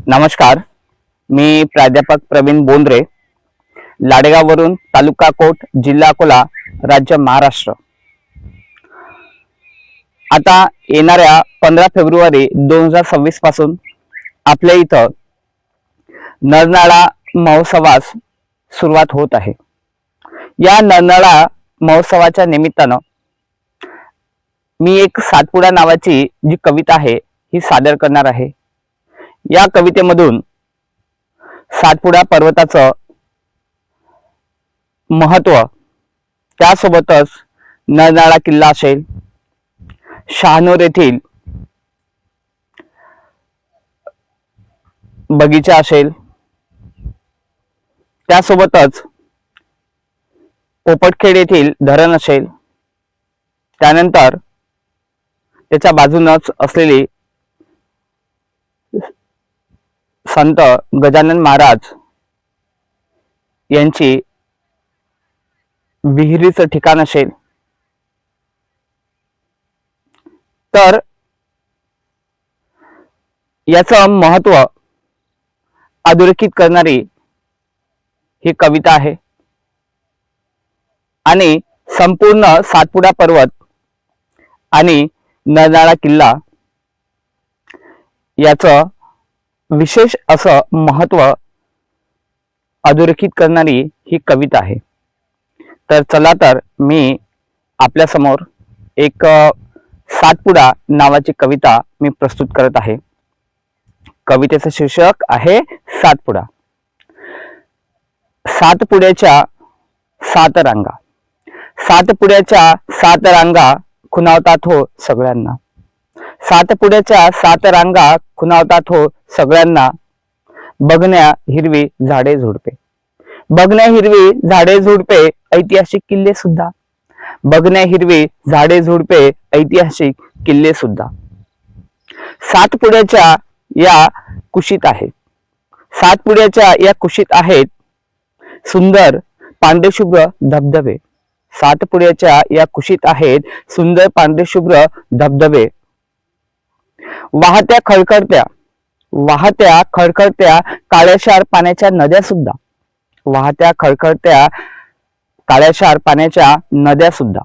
नमस्कार, मी प्राध्यापक प्रवीण बोंद्रे, लाडेगाववरून, तालुका कोट, जिल्हा अकोला, राज्य महाराष्ट्र। आता येणाऱ्या 15 फेब्रुवारी 2026 पासून आपल्या इथं नरनाळा महोत्सवास सुरुवात होत आहे। या नरनाळा महोत्सवाच्या निमित्तानं मी एक सातपुडा नावाची जी कविता आहे ही सादर करणार आहे। या कवितेमधून सातपुडा पर्वताचं महत्व, त्यासोबतच नरनाळा किल्ला असेल, शहानूर येथील बगीचा असेल, त्यासोबतच पोपटखेड येथील धरण असेल, त्यानंतर त्याच्या बाजूनच असलेली संत गजानन महाराज यांची विहिरीचं ठिकाण असेल, तर याचं महत्व अधोरेखित करणारी ही कविता आहे। आणि संपूर्ण सातपुडा पर्वत आणि नरनाळा किल्ला याचं विशेष असं महत्व अधोरेखित करणारी ही कविता आहे। तर चला, तर मी आपल्या समोर एक सातपुडा नावाची कविता मी प्रस्तुत करत आहे। कवितेचं शीर्षक आहे सातपुडा। सातपुड्याच्या सात रांगा, सातपुड्याच्या सात रांगा खुणावतात हो सगळ्यांना, सातपुड्याच्या सात रांगा खुणावतात हो सगळ्यांना, बघण्या हिरवी झाडे झुडपे, बघण्या हिरवी झाडे झुडपे ऐतिहासिक किल्ले सुद्धा, बघण्या हिरवी झाडे झुडपे ऐतिहासिक किल्ले सुद्धा, सातपुड्याच्या या कुशीत आहेत, सातपुड्याच्या या कुशीत आहेत सुंदर पांढरेशुभ्र धबधबे, सातपुड्याच्या या कुशीत आहेत सुंदर पांढरेशुभ्र धबधबे, वाहत्या खळखळत्या, वाहत्या खळखळत्या काळ्याशार पाण्याच्या नद्या सुद्धा, वाहत्या खळखळत्या काळ्याशार पाण्याच्या नद्या सुद्धा,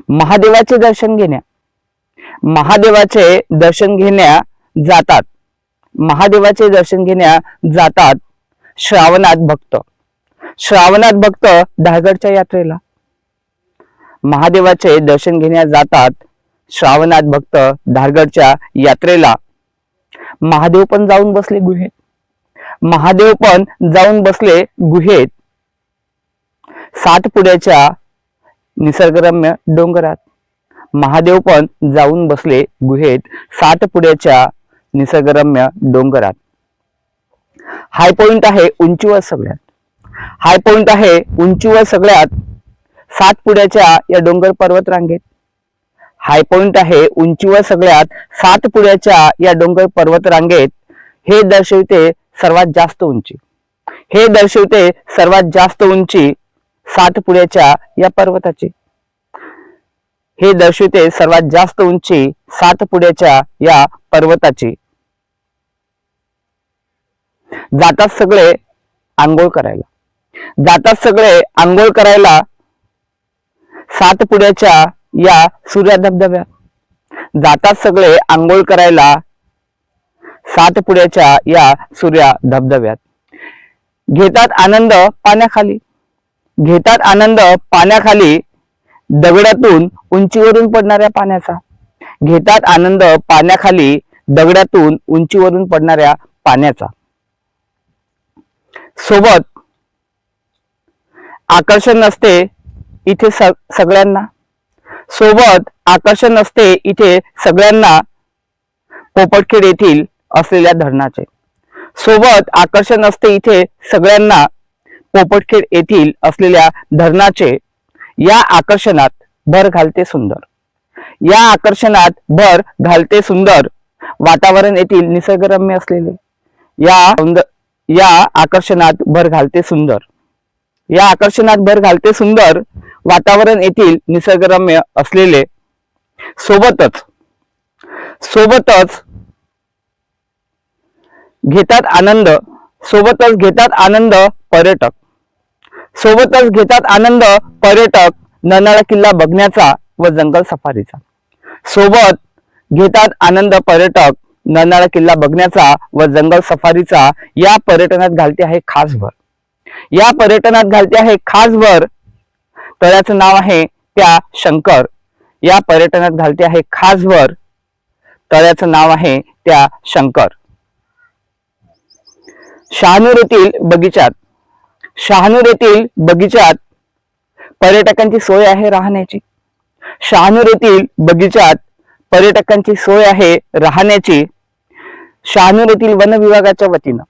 महादेवाचे दर्शन घेण्या, महादेवाचे दर्शन घेण्या जातात, महादेवाचे दर्शन घेण्या जातात श्रावणात भक्त, श्रावणात भक्त धारगडच्या यात्रेला, महादेवाचे दर्शन घेण्या जातात श्रावणात भक्त धारगडच्या यात्रेला, महादेव पण जाऊन बसले गुहेत, महादेव पण जाऊन बसले गुहेत, सातपुड्याच्या निसर्गरम्य डोंगरात, महादेव पण जाऊन बसले गुहेत, सातपुड्याच्या निसर्गरम्य डोंगरात। हाय पॉइंट आहे उंचीवर सगळ्यात, हाय पॉइंट आहे उंचीवर सगळ्यात सातपुड्याच्या या डोंगर पर्वत रांगेत, हाय पॉइंट आहे उंचीवर सगळ्यात सातपुड्याच्या या डोंगर पर्वत रांगेत, हे दर्शविते सर्वात जास्त उंची, हे दर्शविते सर्वात जास्त उंची सातपुड्याच्या या पर्वताची, हे दर्शविते सर्वात जास्त उंची सातपुड्याच्या या पर्वताची। जातात सगळे आंघोळ करायला, जातात सगळे आंघोळ करायला सातपुड्याच्या या सूर्या धबधब्यात, जातात सगळे आंघोळ करायला सातपुड्याच्या या सूर्या धबधब्यात, घेतात आनंद पाण्याखाली, घेतात आनंद पाण्याखाली दगडातून उंचीवरून पडणाऱ्या पाण्याचा, घेतात आनंद पाण्याखाली दगडातून उंचीवरून पडणाऱ्या पाण्याचा, सोबत आकर्षण नसते इथे सगळ्यांना, सोबत आकर्षण नसते इथे सगळ्यांना पोपटखेड येथील असलेल्या धरणाचे, सोबत आकर्षण असते इथे सगळ्यांना पोपटखेड येथील असलेल्या धरणाचे, या आकर्षणात भर घालते सुंदर, या आकर्षणात भर घालते सुंदर वातावरण येथील निसर्गरम्य असलेले, या आकर्षणात भर घालते सुंदर, या आकर्षणात भर घालते सुंदर वातावरण येथील निसर्गरम्य असलेले, सोबतच घेतात आनंद, सोबतच घेतात आनंद पर्यटक, सोबतच घेतात आनंद पर्यटक नरनाळा किल्ला बघण्याचा व जंगल सफारीचा, सोबत घेतात आनंद पर्यटक नरनाळा किल्ला बघण्याचा व जंगल सफारीचा. या पर्यटनात घालते आहे खास भर, या पर्यटनात घालते आहे खास भर. तळ्याचं नाव आहे त्या शंकर, या पर्यटनात घालते आहे खास भर. तळ्याचं नाव आहे त्या शंकर. शहानूर येथील बगीचात, शहानूर येथील बगीचात पर्यटकांची सोय आहे राहण्याची, शहानूर येथील बगीचात पर्यटकांची सोय आहे राहण्याची. शहानूर येथील वन विभागाच्या वतीनं,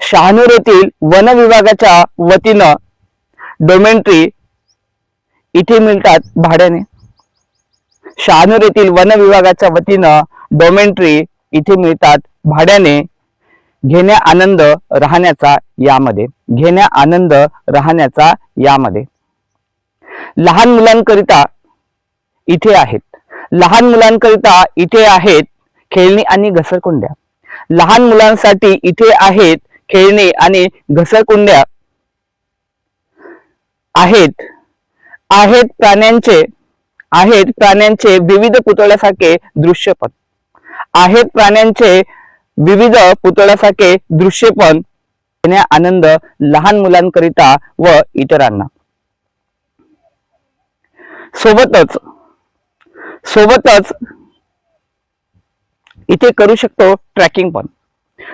शहानूर येथील वन विभागाच्या वतीनं डोमेंट्री इथे मिळतात भाड्याने, शहानूर येथील वन विभागाच्या वतीनं डोमेंट्री इथे मिळतात भाड्याने. घेण्या आनंद राहण्याचा यामध्ये, घेण्या आनंद राहण्याचा यामध्ये. लहान मुलांकरिता इथे आहेत, लहान मुलांकरिता इथे आहेत खेळणी आणि घसरकुंड्या, लहान मुलांसाठी इथे आहेत खेळणी आणि घसरकुंड्या आहेत. आहेत प्राण्यांचे, आहेत प्राण्यांचे विविध पुतळ्यासारखे दृश्यपण, आहेत प्राण्यांचे विविध पुतळ्यासारखे दृश्यपण. घेण्या आनंद लहान मुलांकरिता व इतरांना. सोबतच, सोबतच इथे करू शकतो ट्रॅकिंग पण,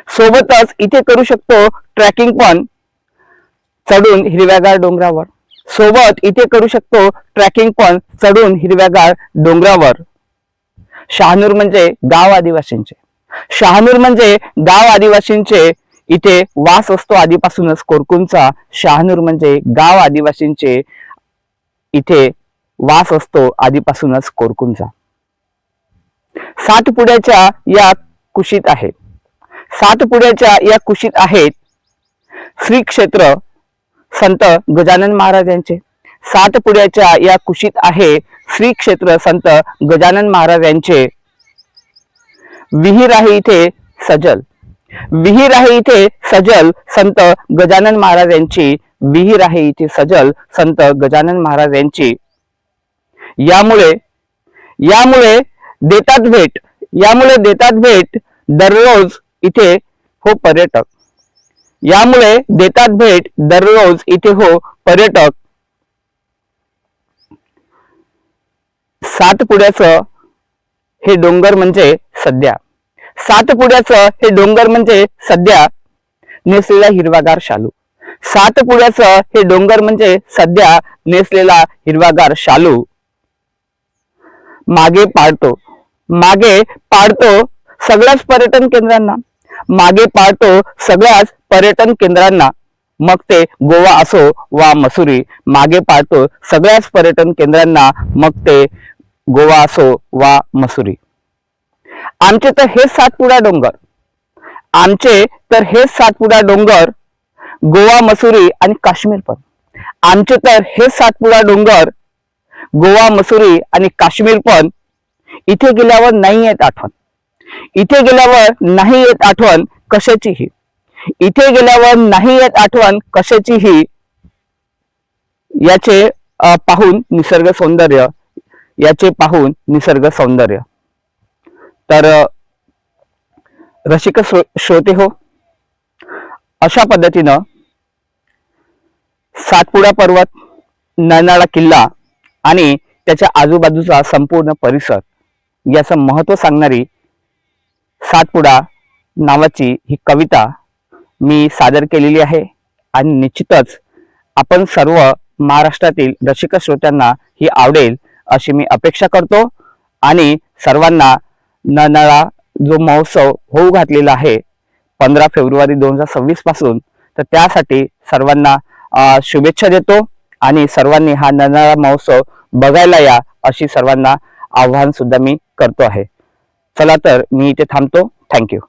सोबतच इथे करू शकतो ट्रॅकिंग पण चढून हिरव्यागार डोंगरावर, सोबत इथे करू शकतो ट्रॅकिंग पण चढून हिरव्यागार डोंगरावर. शहानूर म्हणजे गाव आदिवासींचे, शहानूर म्हणजे गाव आदिवासींचे. इथे वास असतो आधीपासूनच कोरकूंचा, शहानूर म्हणजे गाव आदिवासींचे. इथे वास असतो आधीपासूनच कोरकूंचा. सातपुड्याच्या या कुशीत आहेत, सातपुड्याच्या या कुशीत आहेत श्री क्षेत्र संत गजानन महाराज यांचे. सातपुड्याच्या या कुशीत आहे श्री क्षेत्र संत गजानन महाराज यांचे. विहीर आहे इथे सजल, विहीर आहे इथे सजल संत गजानन महाराज यांची. विहीर आहे इथे सजल संत गजानन महाराज यांची. यामुळे, यामुळे देतात भेट, यामुळे देतात भेट दररोज इथे हो पर्यटक, यामुळे देतात भेट दररोज इथे हो पर्यटक. सातपुड्याचं हे डोंगर म्हणजे सध्या, सातपुड्याचं हे डोंगर म्हणजे सध्या नेसलेला हिरवागार शालू, सातपुड्याचं हे डोंगर म्हणजे सध्या नेसलेला हिरवागार शालू. मागे पाडतो, मागे पाडतो सगळ्याच पर्यटन केंद्रांना, मागे पाडतो सगळ्याच पर्यटन केंद्रांना. मग ते गोवा असो वा मसुरी, मागे पाडतो सगळ्याच पर्यटन केंद्रांना, मग ते गोवा असो वा मसुरी. आमचे तर हे सातपुडा डोंगर, आमचे तर हे सातपुडा डोंगर गोवा मसुरी आणि काश्मीर पण. आमचे तर हे सातपुडा डोंगर गोवा मसुरी आणि काश्मीर पण. इथे गेल्यावर नाही येत आठवण, इथे गेल्यावर नाही येत आठवण कशाचीही, इथे गेल्यावर नाही येत आठवण कशाचीही. याचे पाहून निसर्ग सौंदर्य, याचे पाहून निसर्ग सौंदर्य. तर रसिक श्रोते हो, अशा पद्धतीनं सातपुडा पर्वत, नरनाळा किल्ला आणि त्याच्या आजूबाजूचा संपूर्ण परिसर याचं महत्व सांगणारी सातपुडा नावाची ही कविता मी सादर केलेली आहे. आणि निश्चितच आपण सर्व महाराष्ट्रातील रसिक श्रोत्यांना ही आवडेल अशी मी अपेक्षा करतो. आणि सर्वांना नरनाळा जो महोत्सव होऊ घातलेला आहे 15 फेब्रुवारी 2026 पासून, तर त्यासाठी सर्वांना शुभेच्छा देतो. आणि सर्वांनी हा नरनाळा महोत्सव बघायला या अशी सर्वांना आव्हान सुद्धा मी करतो आहे. चला तर मी इथे थांबतो. थँक्यू.